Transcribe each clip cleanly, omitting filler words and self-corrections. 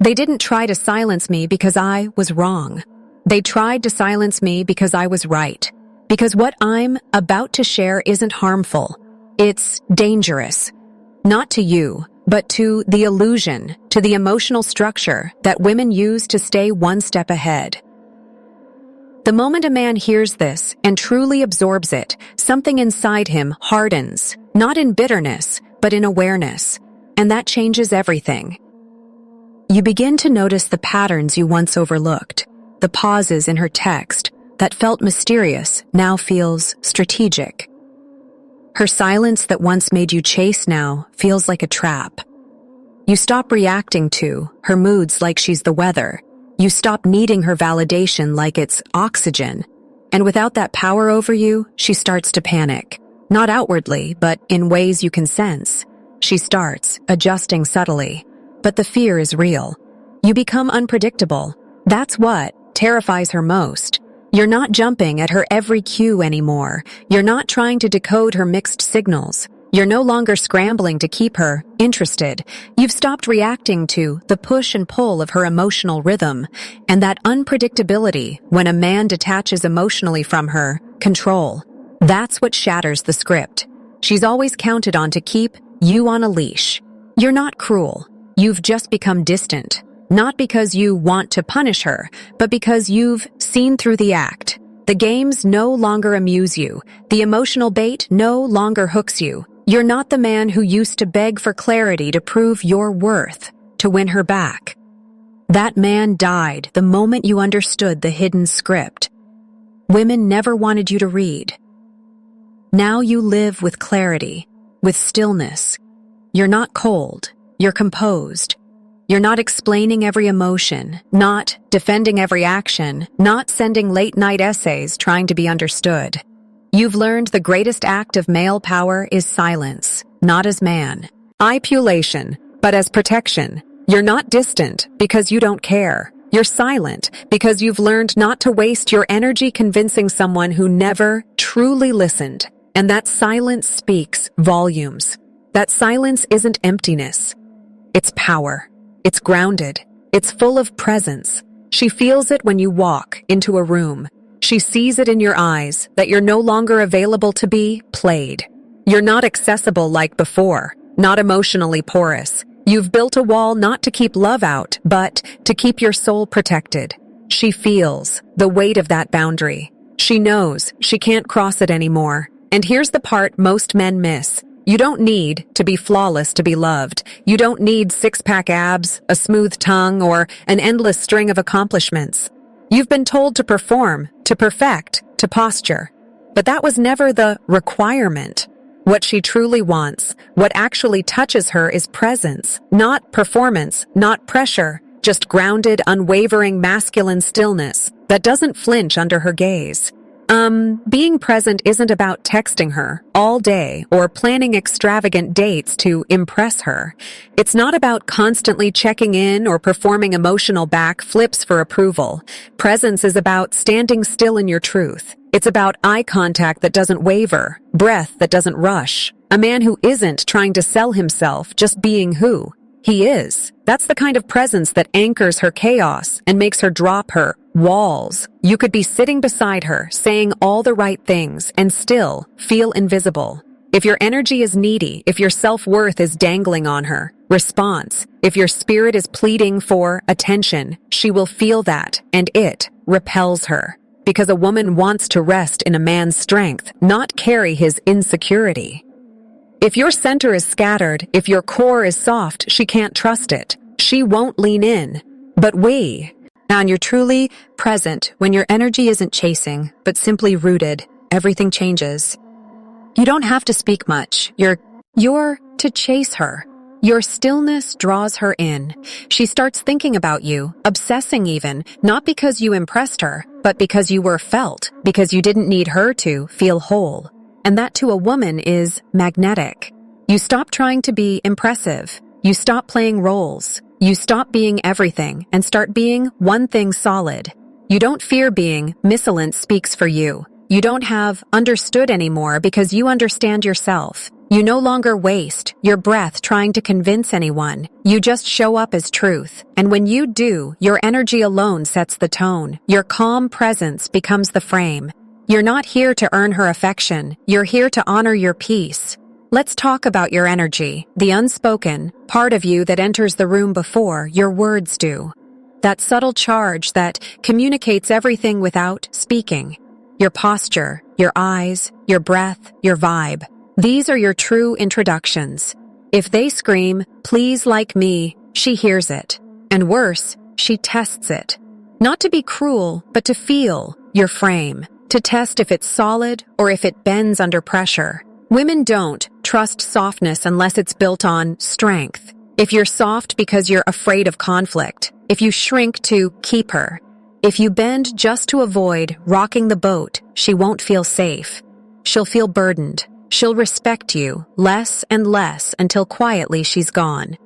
They didn't try to silence me because I was wrong. They tried to silence me because I was right. Because what I'm about to share isn't harmful. It's dangerous. Not to you, but to the illusion, to the emotional structure that women use to stay one step ahead. The moment a man hears this and truly absorbs it, something inside him hardens, not in bitterness, but in awareness. And that changes everything. You begin to notice the patterns you once overlooked. The pauses in her text that felt mysterious now feels strategic. Her silence that once made you chase now feels like a trap. You stop reacting to her moods like she's the weather. You stop needing her validation like it's oxygen. And without that power over you, she starts to panic. Not outwardly, but in ways you can sense. She starts adjusting subtly. But the fear is real. You become unpredictable. That's what terrifies her most. You're not jumping at her every cue anymore. You're not trying to decode her mixed signals. You're no longer scrambling to keep her interested. You've stopped reacting to the push and pull of her emotional rhythm. And that unpredictability, when a man detaches emotionally from her, control. That's what shatters the script. She's always counted on to keep you on a leash. You're not cruel. You've just become distant. Not because you want to punish her, but because you've seen through the act. The games no longer amuse you. The emotional bait no longer hooks you. You're not the man who used to beg for clarity to prove your worth, to win her back. That man died the moment you understood the hidden script. Women never wanted you to read. Now you live with clarity, with stillness. You're not cold. You're composed. You're not explaining every emotion, not defending every action, not sending late-night essays trying to be understood. You've learned the greatest act of male power is silence, not as man. Ipulation, but as protection. You're not distant because you don't care. You're silent because you've learned not to waste your energy convincing someone who never truly listened. And that silence speaks volumes. That silence isn't emptiness. It's power. It's grounded. It's full of presence. She feels it when you walk into a room. She sees it in your eyes that you're no longer available to be played. You're not accessible like before, not emotionally porous. You've built a wall not to keep love out, but to keep your soul protected. She feels the weight of that boundary. She knows she can't cross it anymore. And here's the part most men miss. You don't need to be flawless to be loved. You don't need six-pack abs, a smooth tongue, or an endless string of accomplishments. You've been told to perform, to perfect, to posture. But that was never the requirement. What she truly wants, what actually touches her is presence, not performance, not pressure, just grounded, unwavering masculine stillness that doesn't flinch under her gaze. Being present isn't about texting her all day or planning extravagant dates to impress her. It's not about constantly checking in or performing emotional backflips for approval. Presence is about standing still in your truth. It's about eye contact that doesn't waver, breath that doesn't rush. A man who isn't trying to sell himself, just being who he is. That's the kind of presence that anchors her chaos and makes her drop her walls. You could be sitting beside her, saying all the right things, and still feel invisible. If your energy is needy, if your self-worth is dangling on her, response. If your spirit is pleading for attention, she will feel that, and it repels her. Because a woman wants to rest in a man's strength, not carry his insecurity. If your center is scattered, if your core is soft, she can't trust it. She won't lean in. But and you're truly present when your energy isn't chasing, but simply rooted, everything changes. You don't have to speak much. You're to chase her. Your stillness draws her in. She starts thinking about you, obsessing even, not because you impressed her, but because you were felt, because you didn't need her to feel whole. And that to a woman is magnetic. You stop trying to be impressive. You stop playing roles. You stop being everything and start being one thing solid. You don't fear being miscellaneous speaks for you. You don't have understood anymore because you understand yourself. You no longer waste your breath trying to convince anyone. You just show up as truth. And when you do, your energy alone sets the tone. Your calm presence becomes the frame. You're not here to earn her affection. You're here to honor your peace. Let's talk about your energy, the unspoken part of you that enters the room before your words do. That subtle charge that communicates everything without speaking. Your posture, your eyes, your breath, your vibe. These are your true introductions. If they scream, "Please like me," she hears it. And worse, she tests it. Not to be cruel, but to feel your frame. To test if it's solid or if it bends under pressure. Women don't trust softness unless it's built on strength. If you're soft because you're afraid of conflict. If you shrink to keep her. If you bend just to avoid rocking the boat, she won't feel safe. She'll feel burdened. She'll respect you less and less until quietly she's gone.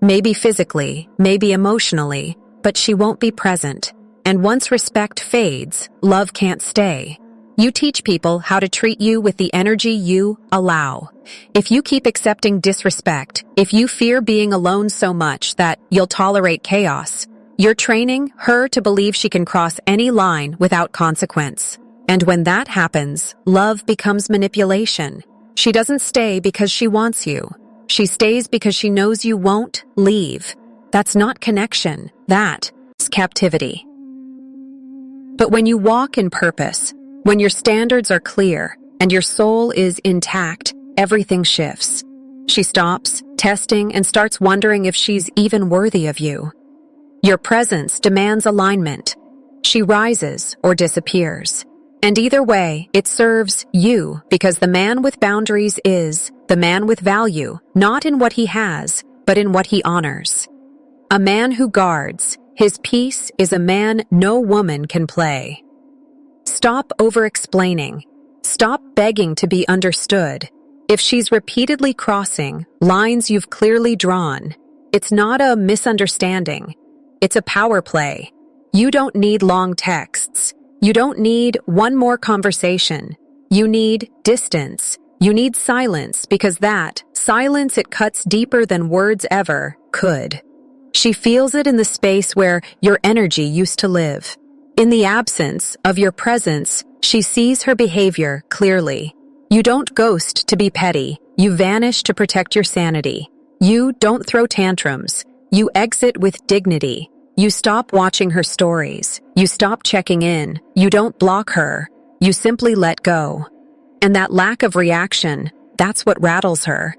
Maybe physically, maybe emotionally, but she won't be present. And once respect fades, love can't stay. You teach people how to treat you with the energy you allow. If you keep accepting disrespect, if you fear being alone so much that you'll tolerate chaos, you're training her to believe she can cross any line without consequence. And when that happens, love becomes manipulation. She doesn't stay because she wants you. She stays because she knows you won't leave. That's not connection. That's captivity. But when you walk in purpose, when your standards are clear and your soul is intact, everything shifts. She stops testing and starts wondering if she's even worthy of you. Your presence demands alignment. She rises or disappears. And either way, it serves you because the man with boundaries is the man with value, not in what he has, but in what he honors. A man who guards his peace is a man no woman can play. Stop over-explaining. Stop begging to be understood. If she's repeatedly crossing lines you've clearly drawn, it's not a misunderstanding. It's a power play. You don't need long texts. You don't need one more conversation. You need distance. You need silence because that silence, it cuts deeper than words ever could. She feels it in the space where your energy used to live. In the absence of your presence, she sees her behavior clearly. You don't ghost to be petty. You vanish to protect your sanity. You don't throw tantrums. You exit with dignity. You stop watching her stories. You stop checking in. You don't block her. You simply let go. And that lack of reaction, that's what rattles her.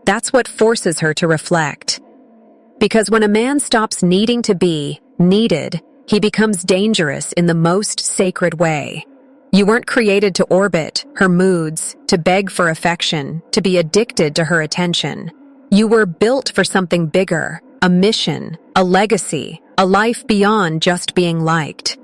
That's what forces her to reflect. Because when a man stops needing to be needed, he becomes dangerous in the most sacred way. You weren't created to orbit her moods, to beg for affection, to be addicted to her attention. You were built for something bigger, a mission, a legacy, a life beyond just being liked.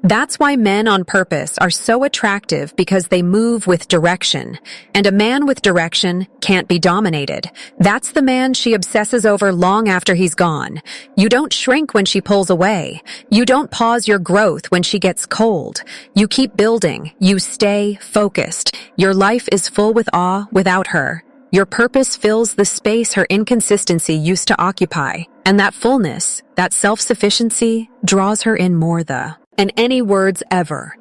That's why men on purpose are so attractive because they move with direction, and a man with direction can't be dominated. That's the man she obsesses over long after he's gone. You don't shrink when she pulls away. You don't pause your growth when she gets cold. You keep building. You stay focused. Your life is full with awe without her. Your purpose fills the space her inconsistency used to occupy, and that fullness, that self-sufficiency, draws her in more than any words ever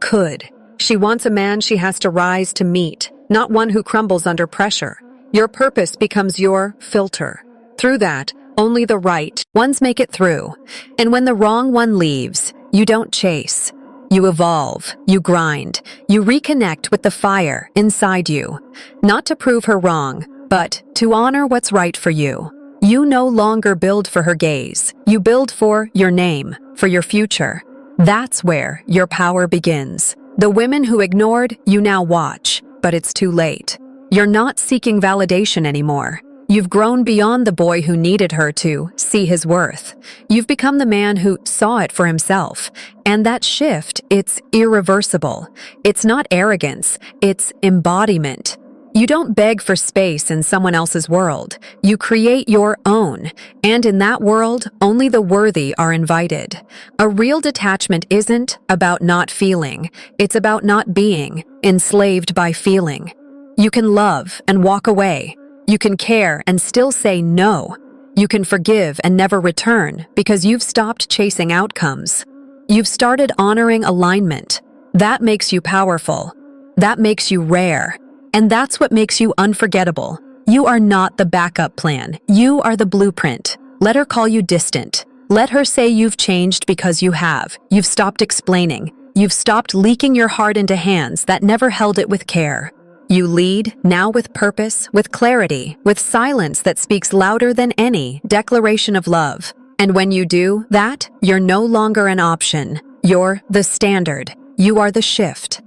could. She wants a man she has to rise to meet, not one who crumbles under pressure. Your purpose becomes your filter. Through that, only the right ones make it through. And when the wrong one leaves, you don't chase. You evolve, you grind, you reconnect with the fire inside you. Not to prove her wrong, but to honor what's right for you. You no longer build for her gaze. You build for your name, for your future. That's where your power begins. The women who ignored you now watch, but it's too late. You're not seeking validation anymore. You've grown beyond the boy who needed her to see his worth. You've become the man who saw it for himself. And that shift, it's irreversible. It's not arrogance, it's embodiment. You don't beg for space in someone else's world. You create your own. And in that world, only the worthy are invited. A real detachment isn't about not feeling. It's about not being enslaved by feeling. You can love and walk away. You can care and still say no. You can forgive and never return because you've stopped chasing outcomes. You've started honoring alignment. That makes you powerful. That makes you rare. And that's what makes you unforgettable. You are not the backup plan. You are the blueprint. Let her call you distant. Let her say you've changed because you have. You've stopped explaining. You've stopped leaking your heart into hands that never held it with care. You lead, now with purpose, with clarity, with silence that speaks louder than any declaration of love. And when you do that, you're no longer an option. You're the standard. You are the shift.